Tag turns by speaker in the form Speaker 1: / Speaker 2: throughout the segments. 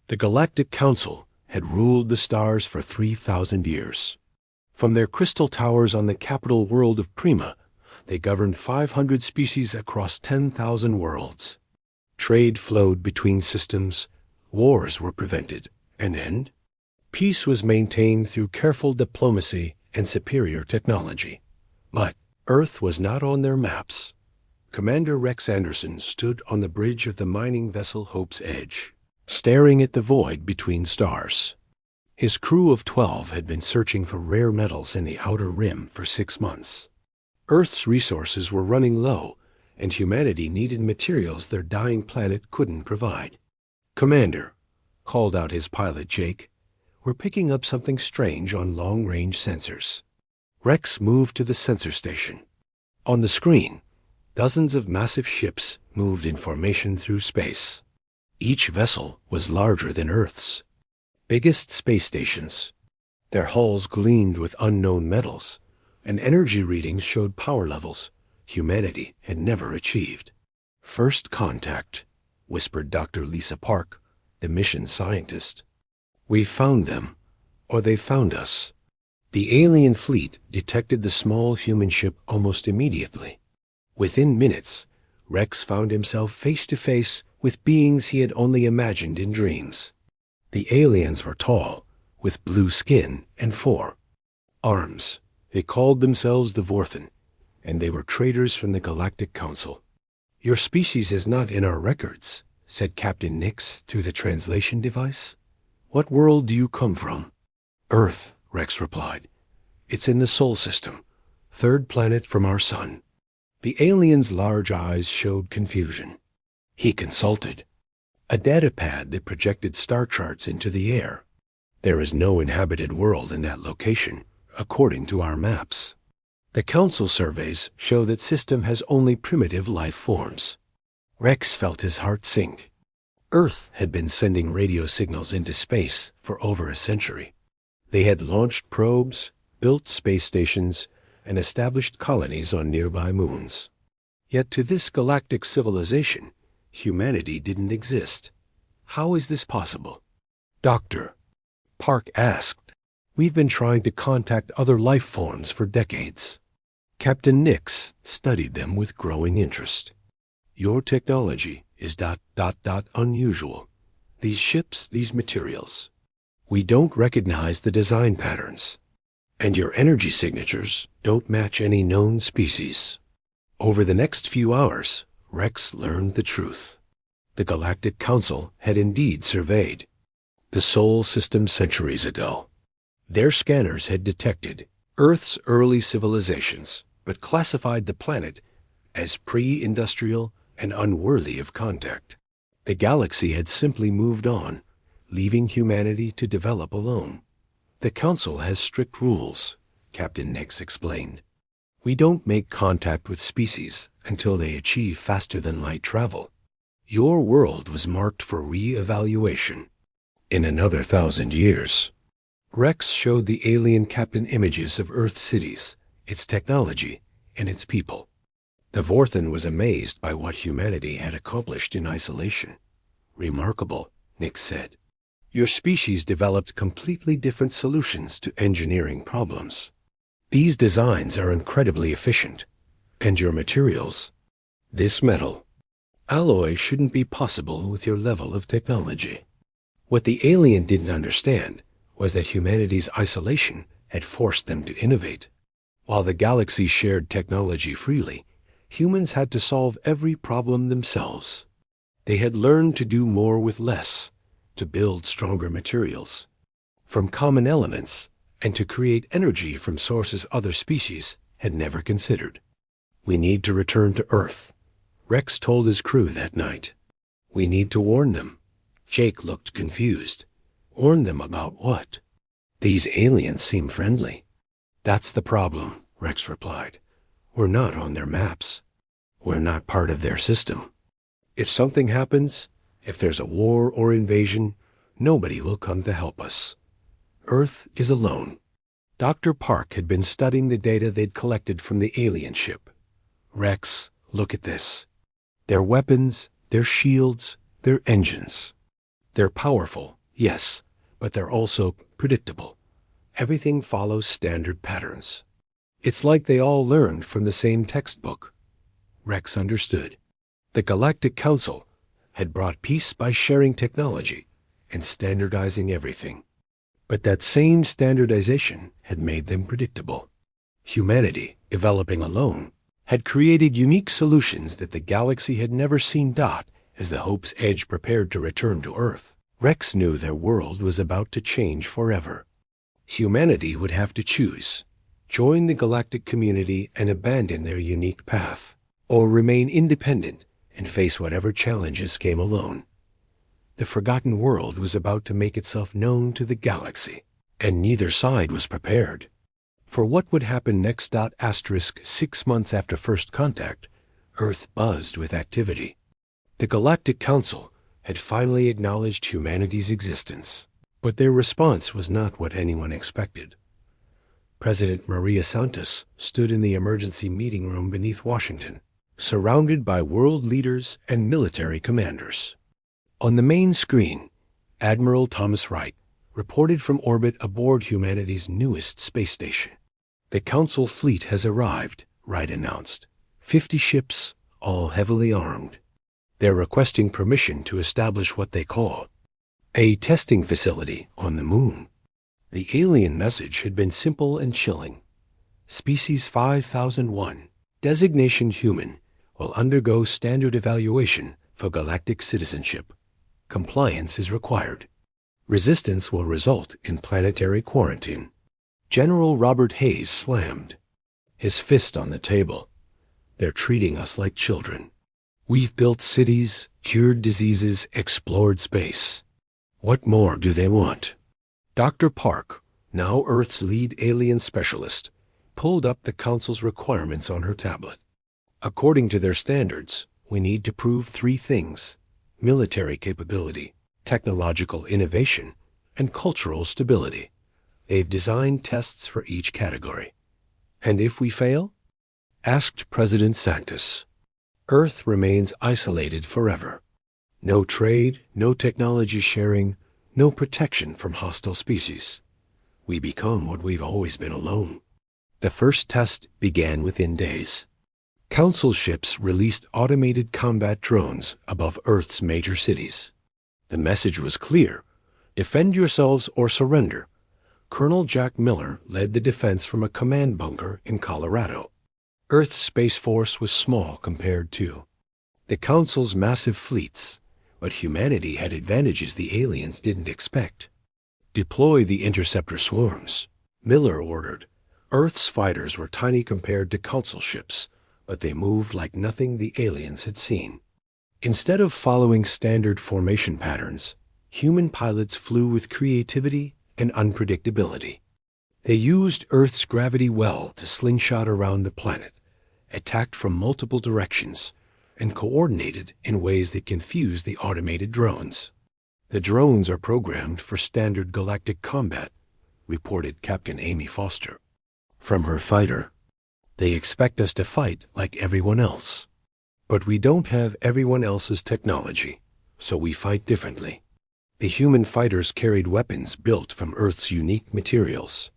Speaker 1: The Galactic Council had ruled the stars for 3,000 years. From their crystal towers on the capital world of Prima, they governed 500 species across 10,000 worlds. Trade flowed between systems, wars were prevented, and peace was maintained through careful diplomacy and superior technology. But Earth was not on their maps. Commander Rex Anderson stood on the bridge of the mining vessel Hope's Edge, staring at the void between stars. His crew of 12 had been searching for rare metals in the outer rim for 6 months. Earth's resources were running low, and humanity needed materials their dying planet couldn't provide. "Commander," called out his pilot Jake, "we're picking up something strange on long-range sensors." Rex moved to the sensor station. On the screen, dozens of massive ships moved in formation through space. Each vessel was larger than Earth's. Biggest space stations. Their hulls gleamed with unknown metals, and energy readings showed power levels humanity had never achieved. "First contact," whispered Dr. Lisa Park, the mission scientist. "We found them, or they found us." The alien fleet detected the small human ship almost immediately. Within minutes, Rex found himself face to face with beings he had only imagined in dreams. The aliens were tall, with blue skin and 4 arms. They called themselves the Vorthen, and they were traders from the Galactic Council. "Your species is not in our records," said Captain Nix through the translation device. "What world do you come from?" "Earth," Rex replied. "It's in the Sol system, 3rd planet from our sun." The alien's large eyes showed confusion. He consulted a data pad that projected star charts into the air. "There is no inhabited world in that location, according to our maps. The Council surveys show that system has only primitive life forms." Rex felt his heart sink. Earth had been sending radio signals into space for over a century. They had launched probes, built space stations, and established colonies on nearby moons. Yet to this galactic civilization, humanity didn't exist. How is this possible? "Doctor," Park asked, "we've been trying to contact other life forms for decades." Captain Nix studied them with growing interest. "Your technology is ... unusual. These ships, these materials. We don't recognize the design patterns. And your energy signatures don't match any known species." Over the next few hours, Rex learned the truth. The Galactic Council had indeed surveyed the Sol system centuries ago. Their scanners had detected Earth's early civilizations, but classified the planet as pre-industrial and unworthy of contact. The galaxy had simply moved on, leaving humanity to develop alone. "The Council has strict rules," Captain Nix explained. "We don't make contact with species until they achieve faster-than-light travel. Your world was marked for re-evaluation. In another 1,000 years." Rex showed the alien captain images of Earth cities, its technology, and its people. The Vorthen was amazed by what humanity had accomplished in isolation. "Remarkable," Nix said. "Your species developed completely different solutions to engineering problems. These designs are incredibly efficient. And your materials, this metal, alloy shouldn't be possible with your level of technology." What the alien didn't understand was that humanity's isolation had forced them to innovate. While the galaxy shared technology freely, humans had to solve every problem themselves. They had learned to do more with less, to build stronger materials from common elements, and to create energy from sources other species had never considered. "We need to return to Earth," Rex told his crew that night. "We need to warn them." Jake looked confused. "Warn them about what?" "These aliens seem friendly." "That's the problem," Rex replied. "We're not on their maps. We're not part of their system. If something happens, if there's a war or invasion, nobody will come to help us. Earth is alone." Dr. Park had been studying the data they'd collected from the alien ship. "Rex, look at this. Their weapons, their shields, their engines. They're powerful, Yes, but they're also predictable. Everything follows standard patterns. It's like they all learned from the same textbook. Rex understood. The Galactic Council had brought peace by sharing technology and standardizing everything. But that same standardization had made them predictable. Humanity, developing alone, had created unique solutions that the galaxy had never seen. As the Hope's Edge prepared to return to Earth, Rex knew their world was about to change forever. Humanity would have to choose: join the galactic community and abandon their unique path, or remain independent and face whatever challenges came alone. The forgotten world was about to make itself known to the galaxy, and neither side was prepared. For what would happen next? 6 months after first contact, Earth buzzed with activity. The Galactic Council had finally acknowledged humanity's existence, but their response was not what anyone expected. President Maria Santos stood in the emergency meeting room beneath Washington, surrounded by world leaders and military commanders. On the main screen, Admiral Thomas Wright reported from orbit aboard humanity's newest space station. "The Council fleet has arrived," Wright announced. 50 ships, all heavily armed. They're requesting permission to establish what they call a testing facility on the moon. The alien message had been simple and chilling. Species 5001, designation human, will undergo standard evaluation for galactic citizenship. Compliance is required. Resistance will result in planetary quarantine. General Robert Hayes slammed, his fist on the table. "They're treating us like children. We've built cities, cured diseases, explored space. What more do they want?" Dr. Park, now Earth's lead alien specialist, pulled up the Council's requirements on her tablet. "According to their standards, we need to prove 3 things: military capability, technological innovation, and cultural stability. They've designed tests for each category." "And if we fail?" asked President Santos. "Earth remains isolated forever. No trade, no technology sharing, no protection from hostile species. We become what we've always been: alone." The first test began within days. Council ships released automated combat drones above Earth's major cities. The message was clear: defend yourselves or surrender. Colonel Jack Miller led the defense from a command bunker in Colorado. Earth's Space Force was small compared to the Council's massive fleets, but humanity had advantages the aliens didn't expect. "Deploy the interceptor swarms," Miller ordered. Earth's fighters were tiny compared to Council ships, but they moved like nothing the aliens had seen. Instead of following standard formation patterns, human pilots flew with creativity and unpredictability. They used Earth's gravity well to slingshot around the planet, attacked from multiple directions, and coordinated in ways that confused the automated drones. "The drones are programmed for standard galactic combat," reported Captain Amy Foster from her fighter. "They expect us to fight like everyone else. But we don't have everyone else's technology, so we fight differently." The human fighters carried weapons built from Earth's unique materials,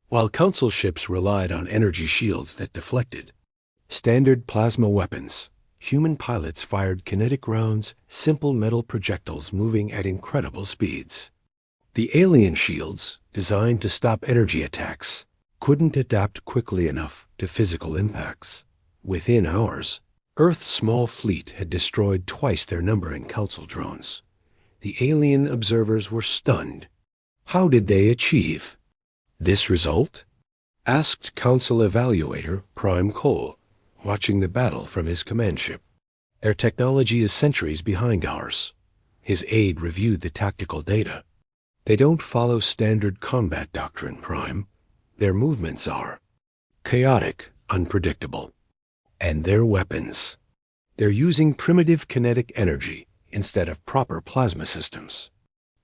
Speaker 1: while Council ships relied on energy shields that deflected. Standard plasma weapons, human pilots fired kinetic rounds, simple metal projectiles moving at incredible speeds. The alien shields, designed to stop energy attacks, couldn't adapt quickly enough to physical impacts. Within hours, Earth's small fleet had destroyed twice their number in Council drones. The alien observers were stunned. How did they achieve this result? Asked Council evaluator Prime Cole, watching the battle from his command ship. "Their technology is centuries behind ours." His aide reviewed the tactical data. "They don't follow standard combat doctrine, Prime. Their movements are chaotic, unpredictable. And their weapons. They're using primitive kinetic energy instead of proper plasma systems."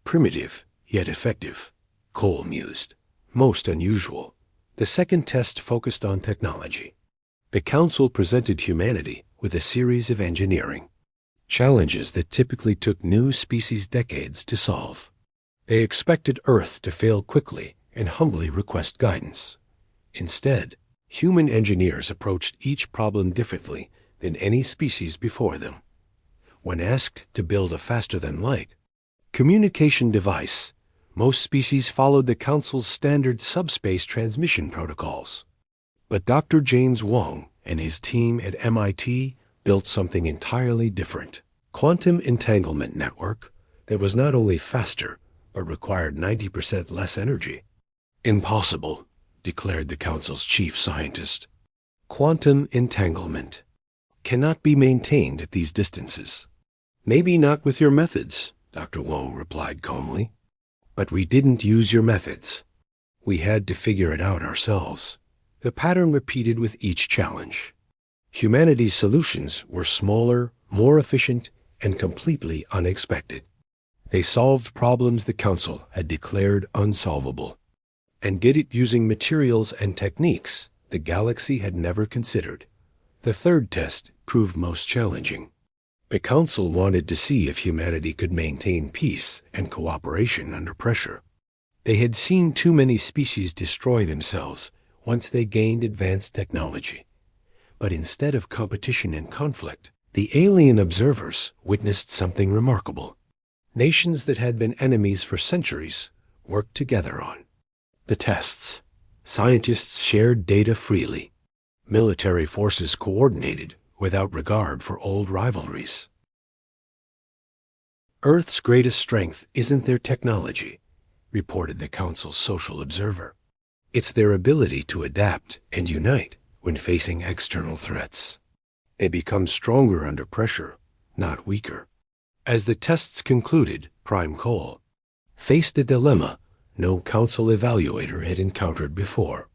Speaker 1: "Primitive, yet effective," Cole mused. "Most unusual." The second test focused on technology. The Council presented humanity with a series of engineering challenges that typically took new species decades to solve. They expected Earth to fail quickly and humbly request guidance. Instead, human engineers approached each problem differently than any species before them. When asked to build a faster-than-light communication device, most species followed the Council's standard subspace transmission protocols. But Dr. James Wong and his team at MIT built something entirely different. Quantum entanglement network that was not only faster, but required 90% less energy. Impossible, declared the Council's chief scientist. Quantum entanglement cannot be maintained at these distances. Maybe not with your methods, Dr. Wong replied calmly. But we didn't use your methods. We had to figure it out ourselves. The pattern repeated with each challenge. Humanity's solutions were smaller, more efficient, and completely unexpected. They solved problems the Council had declared unsolvable, and did it using materials and techniques the galaxy had never considered. The third test proved most challenging. The Council wanted to see if humanity could maintain peace and cooperation under pressure. They had seen too many species destroy themselves once they gained advanced technology. But instead of competition and conflict, the alien observers witnessed something remarkable. Nations that had been enemies for centuries worked together on the tests. Scientists shared data freely. Military forces coordinated without regard for old rivalries. Earth's greatest strength isn't their technology, reported the Council's social observer. It's their ability to adapt and unite when facing external threats. They become stronger under pressure, not weaker. As the tests concluded, Prime Cole faced a dilemma no Council evaluator had encountered before.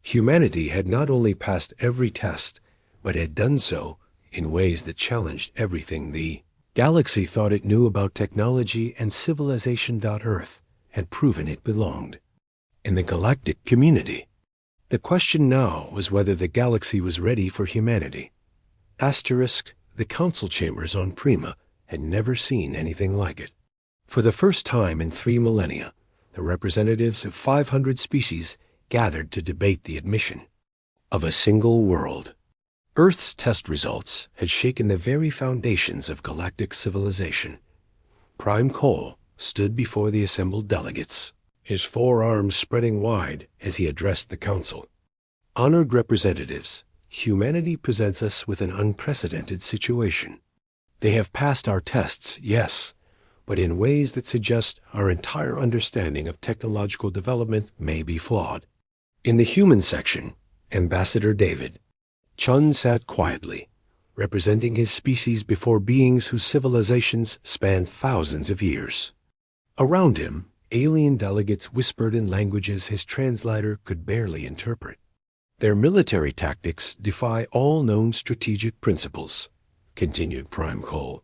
Speaker 1: Humanity had not only passed every test, but had done so in ways that challenged everything the galaxy thought it knew about technology and civilization. Earth had proven it belonged in the galactic community. The question now was whether the galaxy was ready for humanity. The Council chambers on Prima had never seen anything like it. For the first time in 3 millennia, the representatives of 500 species gathered to debate the admission of a single world. Earth's test results had shaken the very foundations of galactic civilization. Prime Cole stood before the assembled delegates, his forearms spreading wide as he addressed the Council. Honored representatives, humanity presents us with an unprecedented situation. They have passed our tests, yes, but in ways that suggest our entire understanding of technological development may be flawed. In the human section, Ambassador David Chun sat quietly, representing his species before beings whose civilizations spanned thousands of years. Around him, alien delegates whispered in languages his translator could barely interpret. Their military tactics defy all known strategic principles, continued Prime Cole.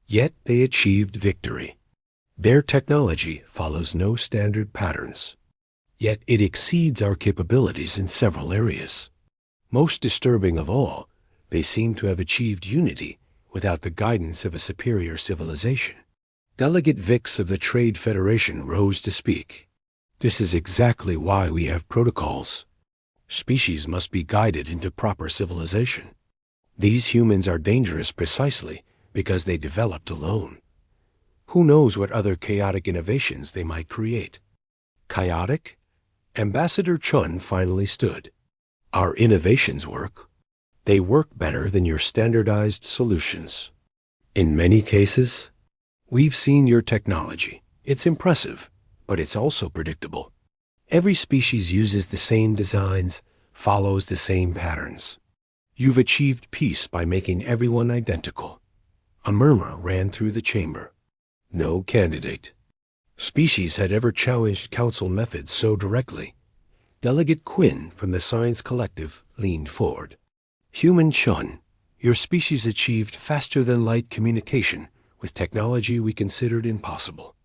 Speaker 1: Yet they achieved victory. Their technology follows no standard patterns. Yet it exceeds our capabilities in several areas. Most disturbing of all, they seem to have achieved unity without the guidance of a superior civilization. Delegate Vix of the Trade Federation rose to speak. This is exactly why we have protocols. Species must be guided into proper civilization. These humans are dangerous precisely because they developed alone. Who knows what other chaotic innovations they might create? Chaotic? Ambassador Chun finally stood. Our innovations work. They work better than your standardized solutions. In many cases, we've seen your technology. It's impressive, but it's also predictable. Every species uses the same designs, follows the same patterns. You've achieved peace by making everyone identical. A murmur ran through the chamber. No candidate species had ever challenged Council methods so directly. Delegate Quinn from the Science Collective leaned forward. Human Chun, your species achieved faster-than-light communication with technology we considered impossible.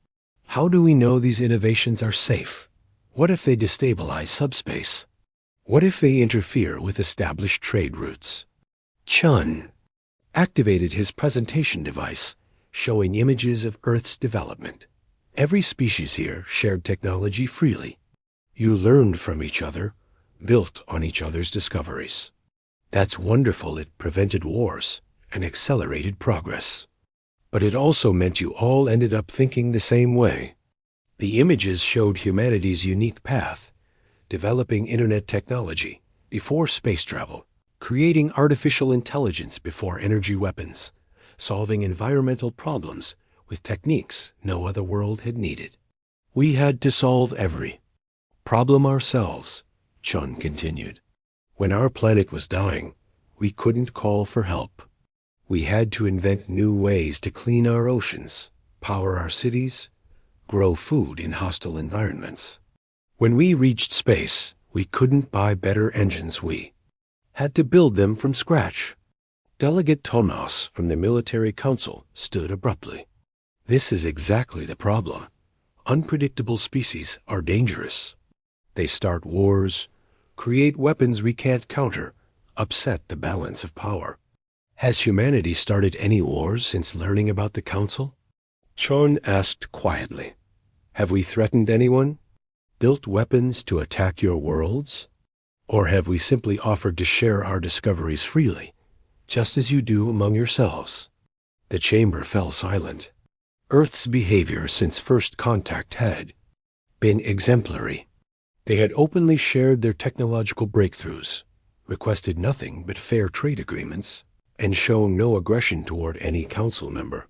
Speaker 1: How do we know these innovations are safe? What if they destabilize subspace? What if they interfere with established trade routes? Chun activated his presentation device, showing images of Earth's development. Every species here shared technology freely. You learned from each other, built on each other's discoveries. That's wonderful. It prevented wars and accelerated progress. But it also meant you all ended up thinking the same way. The images showed humanity's unique path, developing internet technology before space travel, creating artificial intelligence before energy weapons, solving environmental problems with techniques no other world had needed. We had to solve every problem ourselves, Chun continued. When our planet was dying, we couldn't call for help. We had to invent new ways to clean our oceans, power our cities, grow food in hostile environments. When we reached space, we couldn't buy better engines. We had to build them from scratch. Delegate Tomas from the Military Council stood abruptly. This is exactly the problem. Unpredictable species are dangerous. They start wars, create weapons we can't counter, upset the balance of power. Has humanity started any wars since learning about the Council? Chon asked quietly. Have we threatened anyone? Built weapons to attack your worlds? Or have we simply offered to share our discoveries freely, just as you do among yourselves? The chamber fell silent. Earth's behavior since first contact had been exemplary. They had openly shared their technological breakthroughs, requested nothing but fair trade agreements, and shown no aggression toward any council member.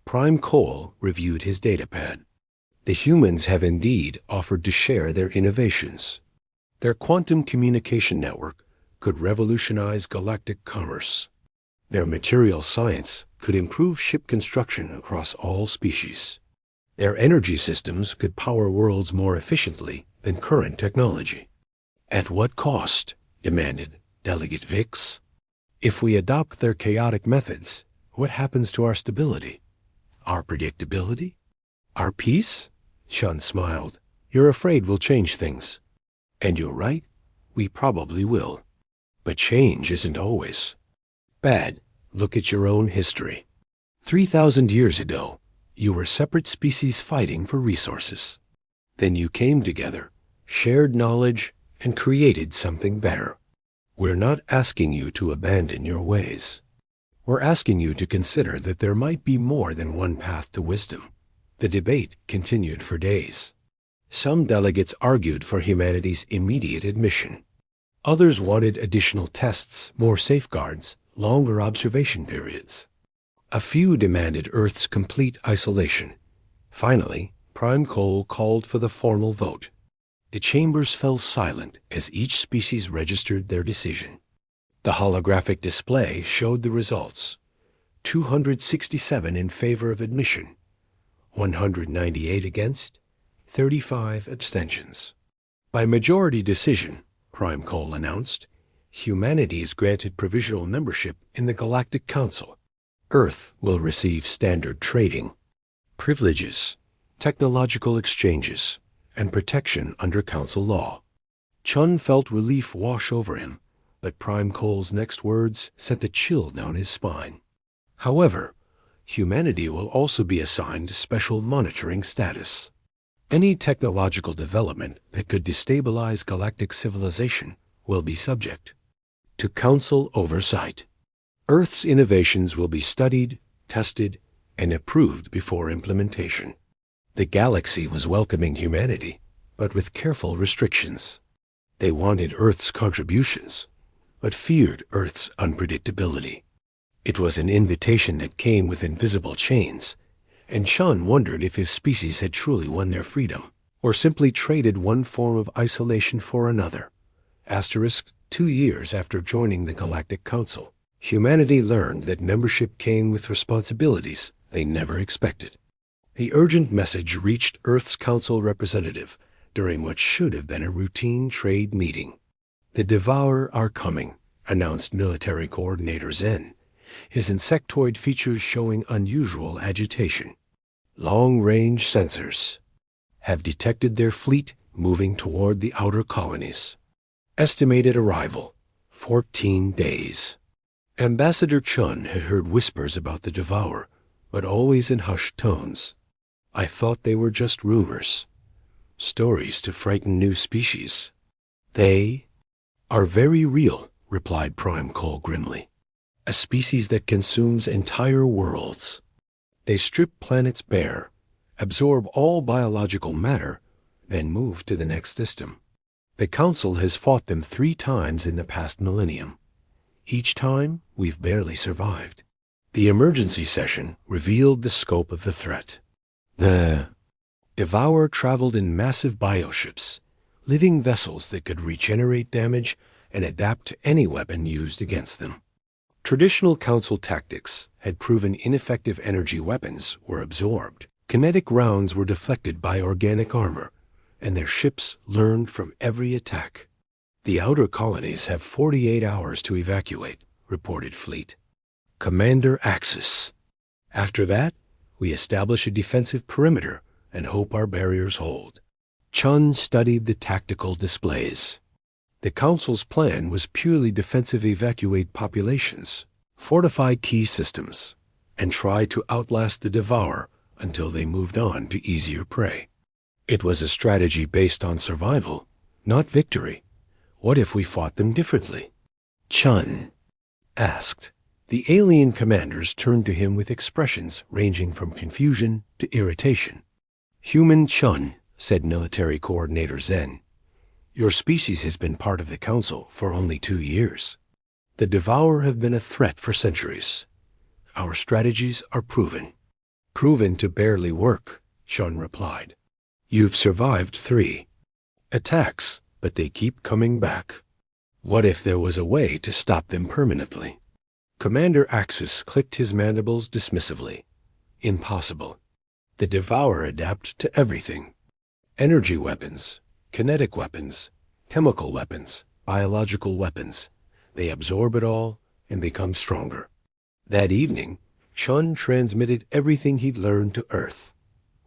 Speaker 1: Prime Cole reviewed his datapad. The humans have indeed offered to share their innovations. Their quantum communication network could revolutionize galactic commerce. Their material science could improve ship construction across all species. Their energy systems could power worlds more efficiently than current technology. At what cost? Demanded Delegate Vix. If we adopt their chaotic methods, what happens to our stability? Our predictability? Our peace? Shun smiled. You're afraid we'll change things. And you're right, we probably will. But change isn't always bad. Look at your own history. 3,000 years ago, you were separate species fighting for resources. Then you came together, shared knowledge, and created something better. We're not asking you to abandon your ways. We're asking you to consider that there might be more than one path to wisdom. The debate continued for days. Some delegates argued for humanity's immediate admission. Others wanted additional tests, more safeguards, longer observation periods. A few demanded Earth's complete isolation. Finally, Prime Cole called for the formal vote. The chambers fell silent as each species registered their decision. The holographic display showed the results. 267 in favor of admission, 198 against, 35 abstentions. By majority decision, Prime Cole announced, humanity is granted provisional membership in the Galactic Council. Earth will receive standard trading, privileges, technological exchanges, and protection under Council law. Chun felt relief wash over him, but Prime Cole's next words sent a chill down his spine. However, humanity will also be assigned special monitoring status. Any technological development that could destabilize galactic civilization will be subject to Council oversight. Earth's innovations will be studied, tested, and approved before implementation. The galaxy was welcoming humanity, but with careful restrictions. They wanted Earth's contributions, but feared Earth's unpredictability. It was an invitation that came with invisible chains, and Chun wondered if his species had truly won their freedom, or simply traded one form of isolation for another. 2 years after joining the Galactic Council, humanity learned that membership came with responsibilities they never expected. The urgent message reached Earth's Council representative during what should have been a routine trade meeting. The Devourer are coming, announced Military Coordinator Zen, his insectoid features showing unusual agitation. Long-range sensors have detected their fleet moving toward the outer colonies. Estimated arrival, 14 days. Ambassador Chun had heard whispers about the Devourer, but always in hushed tones. I thought they were just rumors. Stories to frighten new species. They are very real, replied Prime Cole grimly. A species that consumes entire worlds. They strip planets bare, absorb all biological matter, then move to the next system. The Council has fought them 3 times in the past millennium. Each time, we've barely survived. The emergency session revealed the scope of the threat. The Devourer traveled in massive bioships, living vessels that could regenerate damage and adapt to any weapon used against them. Traditional Council tactics had proven ineffective. Energy weapons were absorbed. Kinetic rounds were deflected by organic armor, and their ships learned from every attack. The outer colonies have 48 hours to evacuate, reported Fleet. Commander Axis. After that, we establish a defensive perimeter and hope our barriers hold. Chun studied the tactical displays. The Council's plan was purely defensive: evacuate populations, fortify key systems, and try to outlast the Devourer until they moved on to easier prey. It was a strategy based on survival, not victory. What if we fought them differently? Chun asked. The alien commanders turned to him with expressions ranging from confusion to irritation. Human Chun, said Military Coordinator Zen, your species has been part of the Council for only 2 years. The Devourer have been a threat for centuries. Our strategies are proven. Proven to barely work, Chun replied. You've survived 3 attacks, but they keep coming back. What if there was a way to stop them permanently? Commander Axis clicked his mandibles dismissively. Impossible. The Devourer adapt to everything. Energy weapons, kinetic weapons, chemical weapons, biological weapons. They absorb it all and become stronger. That evening, Chun transmitted everything he'd learned to Earth.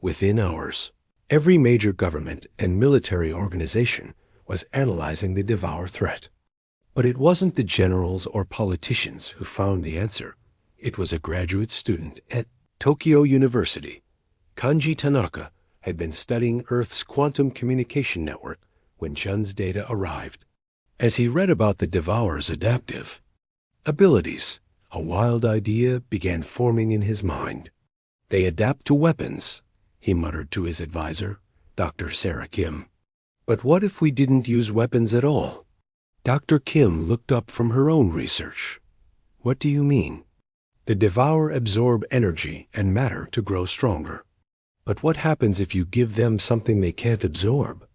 Speaker 1: Within hours, every major government and military organization was analyzing the Devourer threat. But it wasn't the generals or politicians who found the answer. It was a graduate student at Tokyo University. Kanji Tanaka had been studying Earth's quantum communication network when Chun's data arrived. As he read about the Devourer's adaptive abilities, a wild idea began forming in his mind. They adapt to weapons, he muttered to his advisor, Dr. Sarah Kim. But what if we didn't use weapons at all? Dr. Kim looked up from her own research. What do you mean? The Devourer absorb energy and matter to grow stronger. But what happens if you give them something they can't absorb?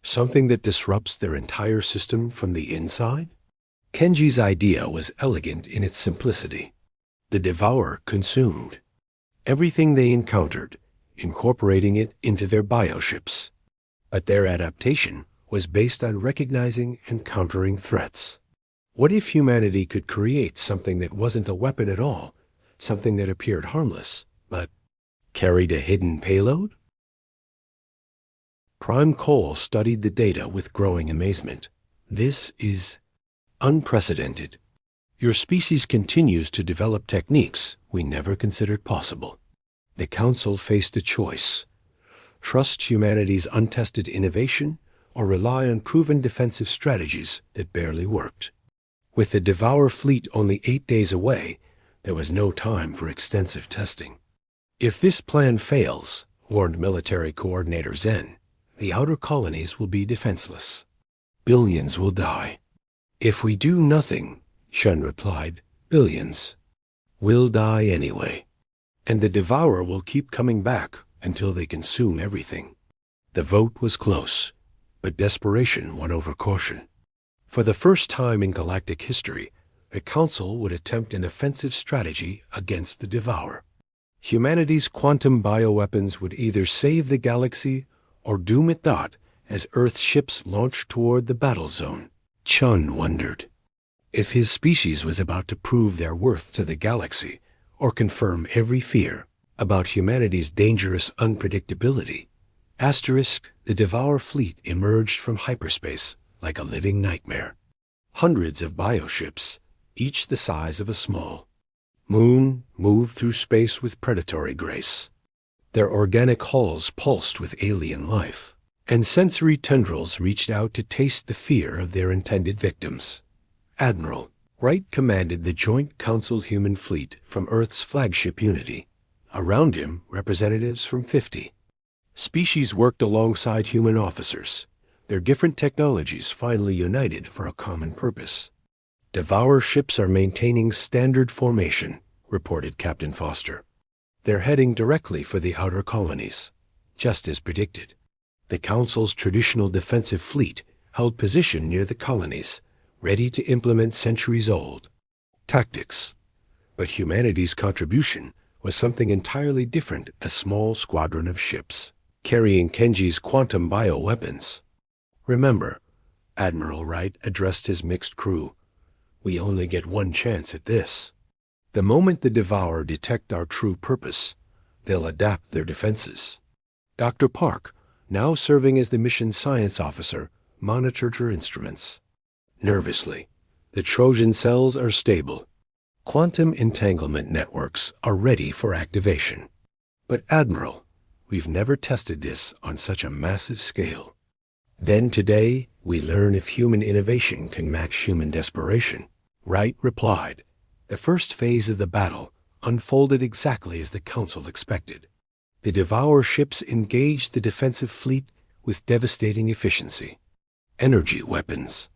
Speaker 1: Something that disrupts their entire system from the inside? Kenji's idea was elegant in its simplicity. The Devourer consumed everything they encountered, incorporating it into their bioships. But their adaptation was based on recognizing and countering threats. What if humanity could create something that wasn't a weapon at all, something that appeared harmless, but carried a hidden payload? Prime Cole studied the data with growing amazement. This is unprecedented. Your species continues to develop techniques we never considered possible. The Council faced a choice: trust humanity's untested innovation or rely on proven defensive strategies that barely worked. With the Devourer fleet only 8 days away, there was no time for extensive testing. If this plan fails, warned Military Coordinator Zen, the outer colonies will be defenseless. Billions will die. If we do nothing, Chun replied, billions will die anyway. And the Devourer will keep coming back until they consume everything. The vote was close, but desperation won over caution. For the first time in galactic history, the Council would attempt an offensive strategy against the Devourer. Humanity's quantum bioweapons would either save the galaxy or doom it not as Earth's ships launched toward the battle zone. Chun wondered if his species was about to prove their worth to the galaxy or confirm every fear about humanity's dangerous unpredictability. The Devourer fleet emerged from hyperspace like a living nightmare. Hundreds of bioships, each the size of a small moon, moved through space with predatory grace. Their organic hulls pulsed with alien life, and sensory tendrils reached out to taste the fear of their intended victims. Admiral Wright commanded the Joint Council Human Fleet from Earth's flagship Unity. Around him, representatives from 50 species worked alongside human officers, their different technologies finally united for a common purpose. Devour ships are maintaining standard formation, reported Captain Foster. They're heading directly for the outer colonies, just as predicted. The Council's traditional defensive fleet held position near the colonies, ready to implement centuries-old tactics. But humanity's contribution was something entirely different, a small squadron of ships, carrying Kenji's quantum bioweapons. Remember, Admiral Wright addressed his mixed crew, we only get one chance at this. The moment the Devour detect our true purpose, they'll adapt their defenses. Dr. Park, now serving as the mission science officer, monitored her instruments. Nervously, the Trojan cells are stable. Quantum entanglement networks are ready for activation. But Admiral, we've never tested this on such a massive scale. Then today, we learn if human innovation can match human desperation. Wright replied. The first phase of the battle unfolded exactly as the Council expected. The Devour ships engaged the defensive fleet with devastating efficiency. Energy weapons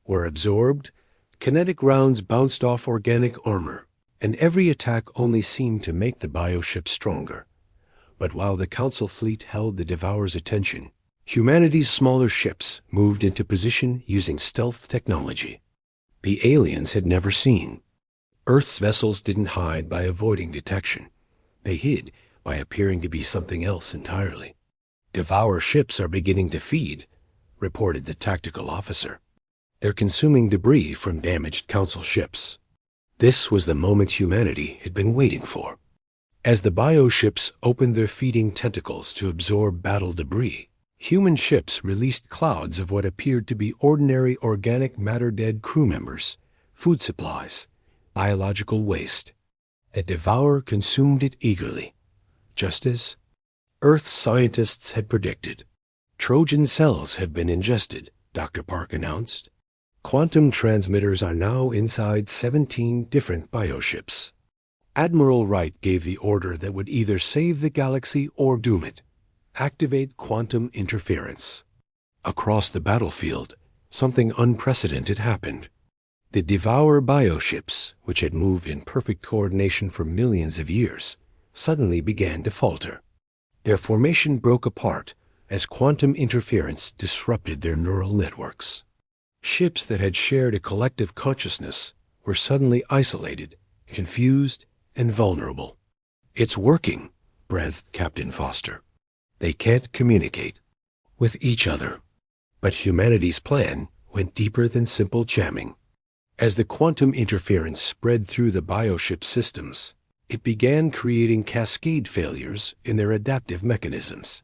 Speaker 1: were absorbed, kinetic rounds bounced off organic armor, and every attack only seemed to make the bioship stronger. But while the Council fleet held the Devour's attention, humanity's smaller ships moved into position using stealth technology the aliens had never seen. Earth's vessels didn't hide by avoiding detection. They hid by appearing to be something else entirely. Devour ships are beginning to feed, reported the tactical officer. They're consuming debris from damaged Council ships. This was the moment humanity had been waiting for. As the bioships opened their feeding tentacles to absorb battle debris, human ships released clouds of what appeared to be ordinary organic matter-dead crew members, food supplies, biological waste. The Devour consumed it eagerly, just as Earth scientists had predicted. Trojan cells have been ingested, Dr. Park announced. Quantum transmitters are now inside 17 different bioships. Admiral Wright gave the order that would either save the galaxy or doom it. Activate quantum interference. Across the battlefield, something unprecedented happened. The Devour bioships, which had moved in perfect coordination for millions of years, suddenly began to falter. Their formation broke apart as quantum interference disrupted their neural networks. Ships that had shared a collective consciousness were suddenly isolated, confused, and vulnerable. It's working, breathed Captain Foster. They can't communicate with each other. But humanity's plan went deeper than simple jamming. As the quantum interference spread through the bioship systems, it began creating cascade failures in their adaptive mechanisms.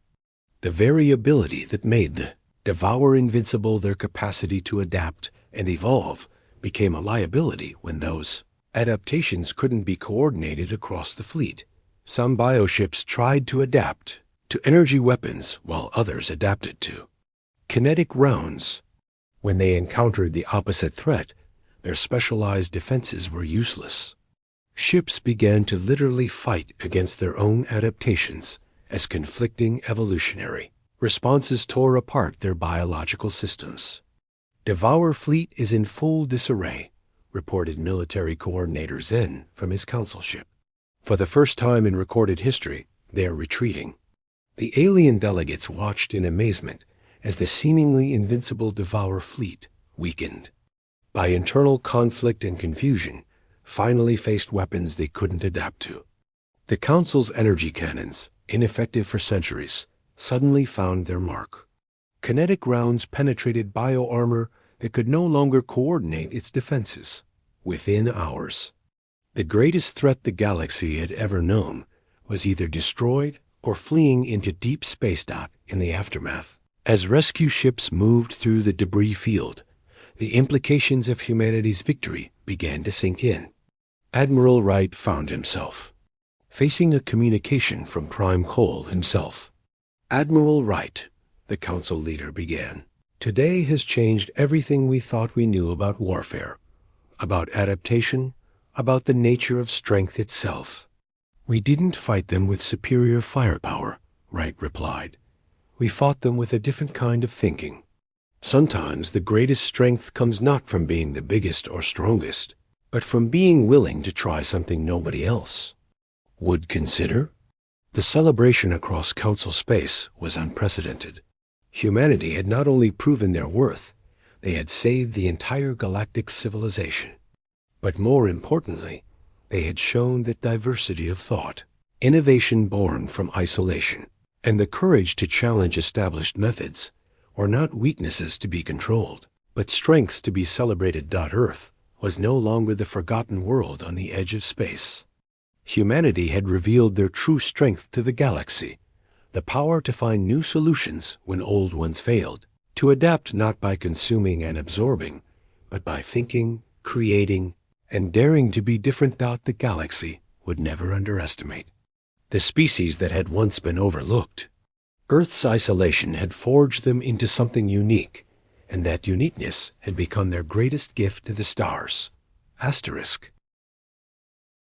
Speaker 1: The variability that made the Devour invincible, their capacity to adapt and evolve, became a liability when those adaptations couldn't be coordinated across the fleet. Some bioships tried to adapt to energy weapons while others adapted to kinetic rounds. When they encountered the opposite threat, their specialized defenses were useless. Ships began to literally fight against their own adaptations as conflicting evolutionary responses tore apart their biological systems. Devour fleet is in full disarray, reported military coordinator Zen from his council ship. For the first time in recorded history, they are retreating. The alien delegates watched in amazement as the seemingly invincible Devour fleet weakened. By internal conflict and confusion, finally faced weapons they couldn't adapt to. The Council's energy cannons, ineffective for centuries, suddenly found their mark. Kinetic rounds penetrated bioarmor that could no longer coordinate its defenses. Within hours, the greatest threat the galaxy had ever known was either destroyed or fleeing into deep space in the aftermath. As rescue ships moved through the debris field, the implications of humanity's victory began to sink in. Admiral Wright found himself facing a communication from Prime Cole himself. "Admiral Wright," the council leader began, "today has changed everything we thought we knew about warfare, about adaptation, about the nature of strength itself." "We didn't fight them with superior firepower," Wright replied. "We fought them with a different kind of thinking. Sometimes the greatest strength comes not from being the biggest or strongest, but from being willing to try something nobody else would consider." The celebration across council space was unprecedented. Humanity had not only proven their worth, they had saved the entire galactic civilization. But more importantly, they had shown that diversity of thought, innovation born from isolation, and the courage to challenge established methods were not weaknesses to be controlled, but strengths to be celebrated. Earth was no longer the forgotten world on the edge of space. Humanity had revealed their true strength to the galaxy, the power to find new solutions when old ones failed, to adapt not by consuming and absorbing, but by thinking, creating, and daring to be different. The galaxy would never underestimate the species that had once been overlooked. Earth's isolation had forged them into something unique, and that uniqueness had become their greatest gift to the stars. Asterisk.